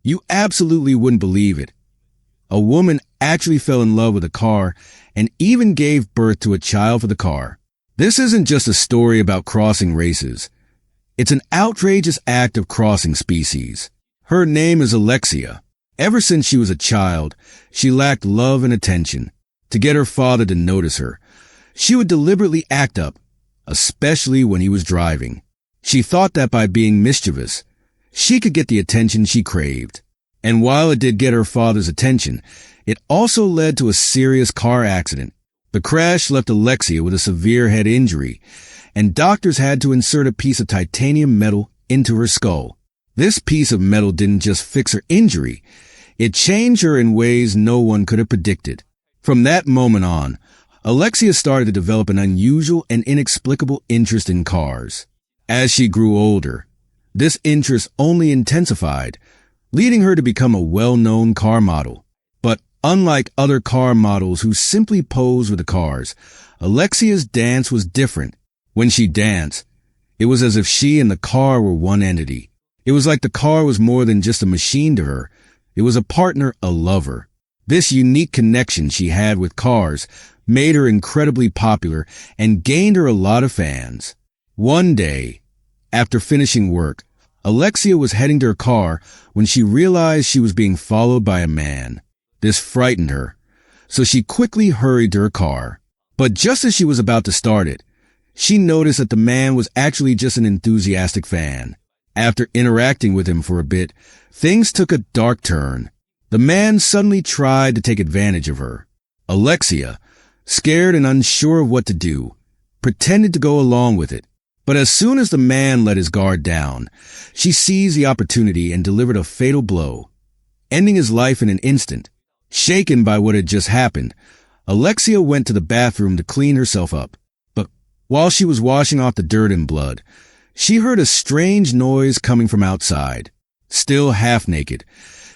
You absolutely wouldn't believe it. A woman actually fell in love with a car and even gave birth to a child for the car. This isn't just a story about crossing races. It's an outrageous act of crossing species. Her name is Alexia. Ever since she was a child, she lacked love and attention. To get her father to notice her, she would deliberately act up, especially when he was driving. She thought that by being mischievous, she could get the attention she craved. And while it did get her father's attention, it also led to a serious car accident. The crash left Alexia with a severe head injury, and doctors had to insert a piece of titanium metal into her skull. This piece of metal didn't just fix her injury, it changed her in ways no one could have predicted. From that moment on, Alexia started to develop an unusual and inexplicable interest in cars. As she grew older, this interest only intensified, leading her to become a well-known car model. But unlike other car models who simply posed with the cars, Alexia's dance was different. When she danced, it was as if she and the car were one entity. It was like the car was more than just a machine to her. It was a partner, a lover. This unique connection she had with cars made her incredibly popular and gained her a lot of fans. One day, after finishing work, Alexia was heading to her car when she realized she was being followed by a man. This frightened her, so she quickly hurried to her car. But just as she was about to start it, she noticed that the man was actually just an enthusiastic fan. After interacting with him for a bit, things took a dark turn. The man suddenly tried to take advantage of her. Alexia, scared and unsure of what to do, pretended to go along with it. But as soon as the man let his guard down, she seized the opportunity and delivered a fatal blow, ending his life in an instant. Shaken by what had just happened, Alexia went to the bathroom to clean herself up. But while she was washing off the dirt and blood, she heard a strange noise coming from outside. Still half naked,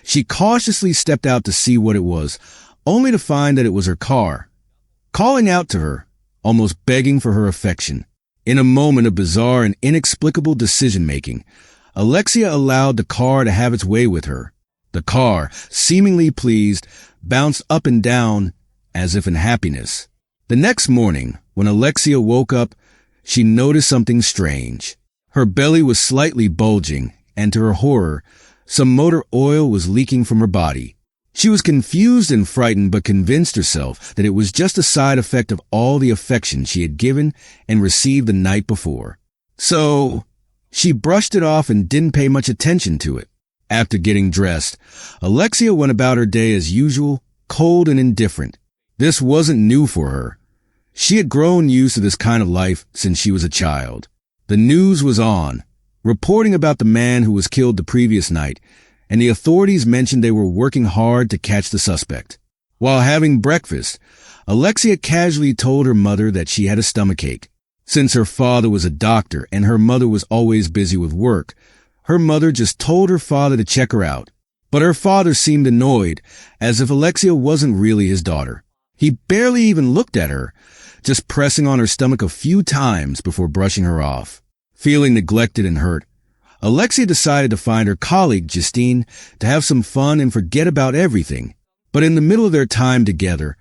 she cautiously stepped out to see what it was, only to find that it was her car, calling out to her, almost begging for her affection. In a moment of bizarre and inexplicable decision-making, Alexia allowed the car to have its way with her. The car, seemingly pleased, bounced up and down as if in happiness. The next morning, when Alexia woke up, she noticed something strange. Her belly was slightly bulging, and to her horror, some motor oil was leaking from her body. She was confused and frightened, but convinced herself that it was just a side effect of all the affection she had given and received the night before. So, she brushed it off and didn't pay much attention to it. After getting dressed, Alexia went about her day as usual, cold and indifferent. This wasn't new for her. She had grown used to this kind of life since she was a child. The news was on, reporting about the man who was killed the previous night, and the authorities mentioned they were working hard to catch the suspect. While having breakfast, Alexia casually told her mother that she had a stomachache. Since her father was a doctor and her mother was always busy with work, her mother just told her father to check her out. But her father seemed annoyed, as if Alexia wasn't really his daughter. He barely even looked at her, just pressing on her stomach a few times before brushing her off. Feeling neglected and hurt, Alexia decided to find her colleague, Justine, to have some fun and forget about everything. But in the middle of their time together,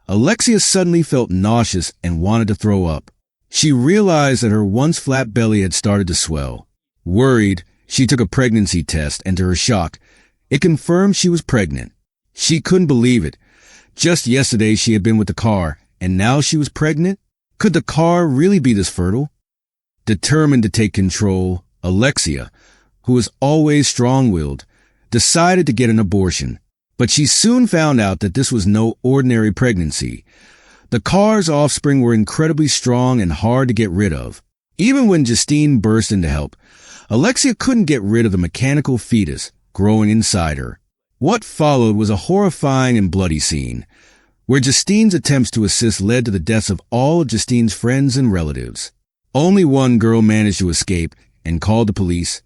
Alexia suddenly felt nauseous and wanted to throw up. She realized that her once flat belly had started to swell. Worried, she took a pregnancy test, and to her shock, it confirmed she was pregnant. She couldn't believe it. Just yesterday she had been with the car, and now she was pregnant? Could the car really be this fertile? Determined to take control, Alexia, who was always strong-willed, decided to get an abortion. But she soon found out that this was no ordinary pregnancy. The car's offspring were incredibly strong and hard to get rid of. Even when Justine burst in to help, Alexia couldn't get rid of the mechanical fetus growing inside her. What followed was a horrifying and bloody scene, where Justine's attempts to assist led to the deaths of all of Justine's friends and relatives. Only one girl managed to escape and called the police,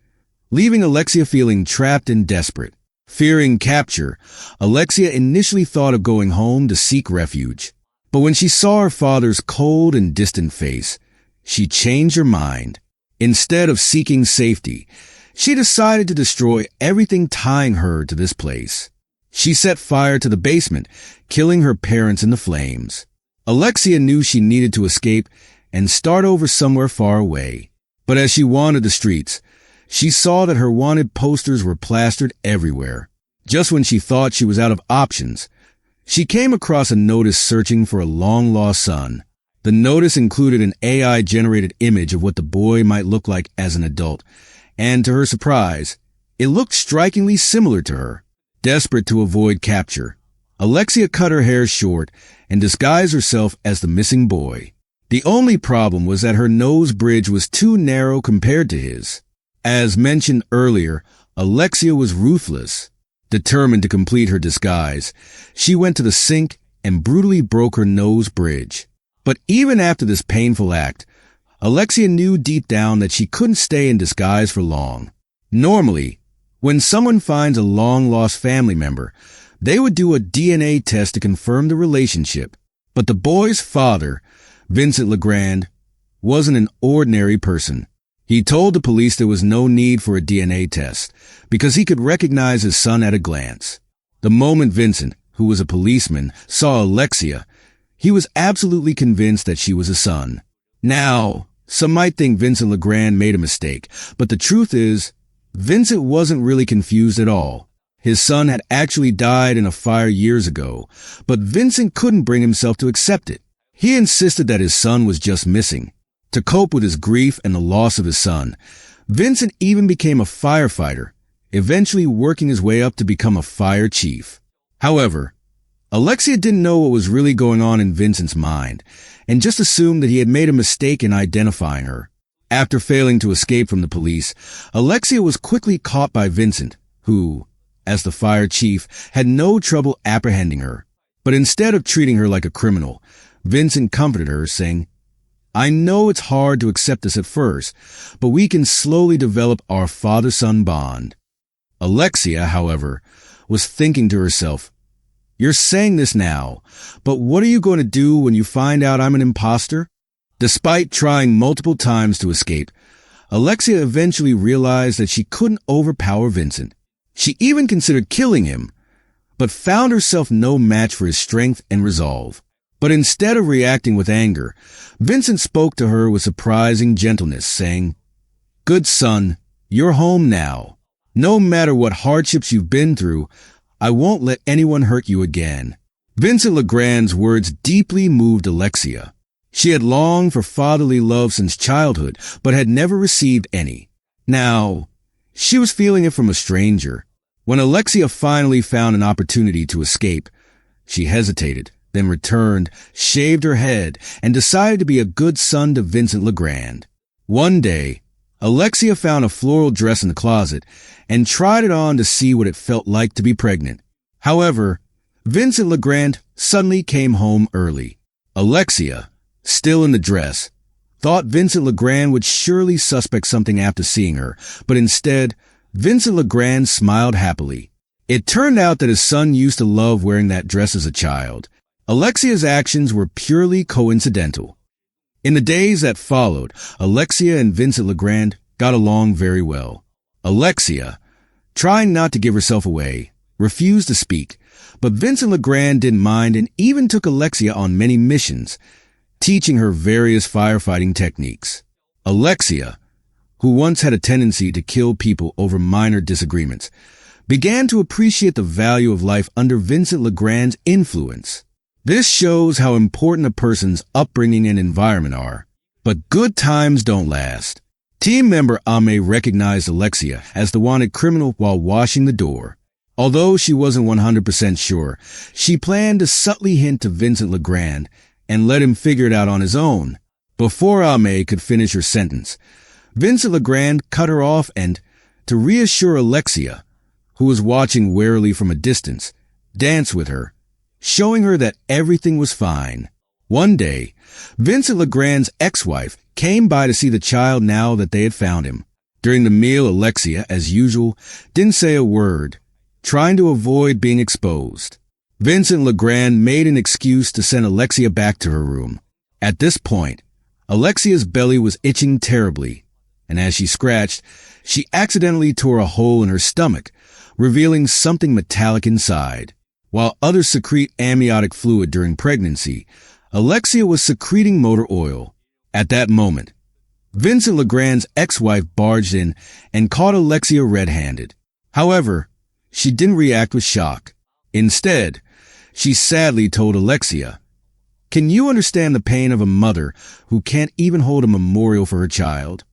leaving Alexia feeling trapped and desperate. Fearing capture, Alexia initially thought of going home to seek refuge. But when she saw her father's cold and distant face, she changed her mind. Instead of seeking safety, she decided to destroy everything tying her to this place. She set fire to the basement, killing her parents in the flames. Alexia knew she needed to escape and start over somewhere far away. But as she wandered the streets, she saw that her wanted posters were plastered everywhere. Just when she thought she was out of options, she came across a notice searching for a long-lost son. The notice included an AI-generated image of what the boy might look like as an adult, and to her surprise, it looked strikingly similar to her. Desperate to avoid capture, Alexia cut her hair short and disguised herself as the missing boy. The only problem was that her nose bridge was too narrow compared to his. As mentioned earlier, Alexia was ruthless. Determined to complete her disguise, she went to the sink and brutally broke her nose bridge. But even after this painful act, Alexia knew deep down that she couldn't stay in disguise for long. Normally, when someone finds a long-lost family member, they would do a DNA test to confirm the relationship. But the boy's father, Vincent Legrand, wasn't an ordinary person. He told the police there was no need for a DNA test because he could recognize his son at a glance. The moment Vincent, who was a policeman, saw Alexia, he was absolutely convinced that she was a son. Now, some might think Vincent Legrand made a mistake, but the truth is, Vincent wasn't really confused at all. His son had actually died in a fire years ago, but Vincent couldn't bring himself to accept it. He insisted that his son was just missing. To cope with his grief and the loss of his son, Vincent even became a firefighter, eventually working his way up to become a fire chief. However, Alexia didn't know what was really going on in Vincent's mind, and just assumed that he had made a mistake in identifying her. After failing to escape from the police, Alexia was quickly caught by Vincent, who, as the fire chief, had no trouble apprehending her. But instead of treating her like a criminal, Vincent comforted her, saying, "I know it's hard to accept this at first, but we can slowly develop our father-son bond." Alexia, however, was thinking to herself, "You're saying this now, but what are you going to do when you find out I'm an imposter?" Despite trying multiple times to escape, Alexia eventually realized that she couldn't overpower Vincent. She even considered killing him, but found herself no match for his strength and resolve. But instead of reacting with anger, Vincent spoke to her with surprising gentleness, saying, "Good son, you're home now. No matter what hardships you've been through, I won't let anyone hurt you again." Vincent Legrand's words deeply moved Alexia. She had longed for fatherly love since childhood, but had never received any. Now, she was feeling it from a stranger. When Alexia finally found an opportunity to escape, she hesitated, then returned, shaved her head, and decided to be a good son to Vincent Legrand. One day, Alexia found a floral dress in the closet and tried it on to see what it felt like to be pregnant. However, Vincent Legrand suddenly came home early. Alexia, still in the dress, thought Vincent Legrand would surely suspect something after seeing her, but instead, Vincent Legrand smiled happily. It turned out that his son used to love wearing that dress as a child. Alexia's actions were purely coincidental. In the days that followed, Alexia and Vincent Legrand got along very well. Alexia, trying not to give herself away, refused to speak, but Vincent Legrand didn't mind and even took Alexia on many missions, teaching her various firefighting techniques. Alexia, who once had a tendency to kill people over minor disagreements, began to appreciate the value of life under Vincent Legrand's influence. This shows how important a person's upbringing and environment are. But good times don't last. Team member Ame recognized Alexia as the wanted criminal while washing the door. Although she wasn't 100% sure, she planned to subtly hint to Vincent Legrand and let him figure it out on his own. Before Ame could finish her sentence, Vincent Legrand cut her off and, to reassure Alexia, who was watching warily from a distance, danced with her, showing her that everything was fine. One day, Vincent Legrand's ex-wife came by to see the child now that they had found him. During the meal, Alexia, as usual, didn't say a word, trying to avoid being exposed. Vincent Legrand made an excuse to send Alexia back to her room. At this point, Alexia's belly was itching terribly. and as she scratched, she accidentally tore a hole in her stomach, revealing something metallic inside. While others secrete amniotic fluid during pregnancy, Alexia was secreting motor oil. At that moment, Vincent Legrand's ex-wife barged in and caught Alexia red-handed. However, she didn't react with shock. Instead, she sadly told Alexia, "Can you understand the pain of a mother who can't even hold a memorial for her child?"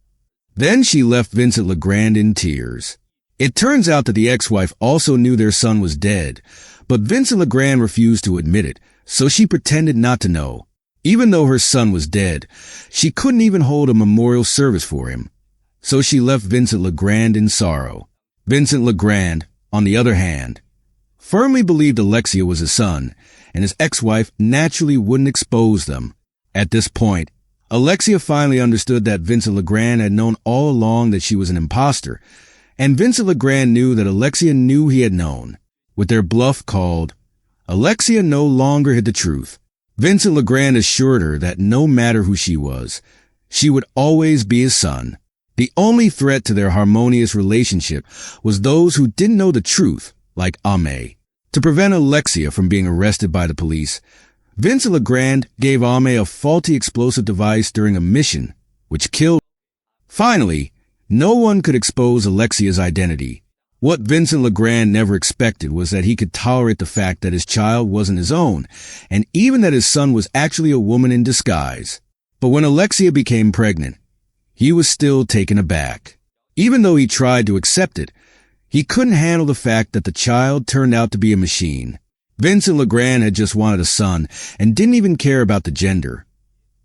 Then she left Vincent Legrand in tears. It turns out that the ex-wife also knew their son was dead, but Vincent Legrand refused to admit it, so she pretended not to know. Even though her son was dead, she couldn't even hold a memorial service for him. So she left Vincent Legrand in sorrow. Vincent Legrand, on the other hand, firmly believed Alexia was his son, and his ex-wife naturally wouldn't expose them. At this point, Alexia finally understood that Vincent Legrand had known all along that she was an imposter, and Vincent Legrand knew that Alexia knew he had known. With their bluff called, Alexia no longer hid the truth. Vincent Legrand assured her that no matter who she was, she would always be his son. The only threat to their harmonious relationship was those who didn't know the truth, like Ame. To prevent Alexia from being arrested by the police, Vincent Legrand gave Ame a faulty explosive device during a mission, which killed. Finally, no one could expose Alexia's identity. What Vincent Legrand never expected was that he could tolerate the fact that his child wasn't his own, and even that his son was actually a woman in disguise. But when Alexia became pregnant, he was still taken aback. Even though he tried to accept it, he couldn't handle the fact that the child turned out to be a machine. Vincent Legrand had just wanted a son and didn't even care about the gender.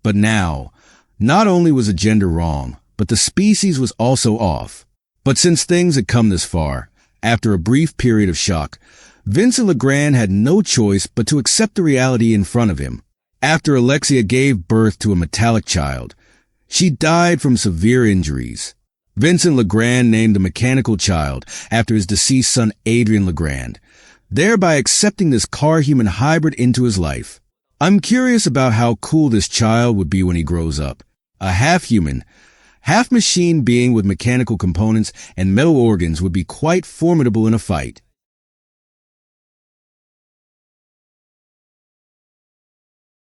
But now, not only was the gender wrong, but the species was also off. But since things had come this far, after a brief period of shock, Vincent Legrand had no choice but to accept the reality in front of him. After Alexia gave birth to a metallic child, she died from severe injuries. Vincent Legrand named the mechanical child after his deceased son Adrien Legrand, thereby accepting this car-human hybrid into his life. I'm curious about how cool this child would be when he grows up. A half-human, half-machine being with mechanical components and metal organs would be quite formidable in a fight.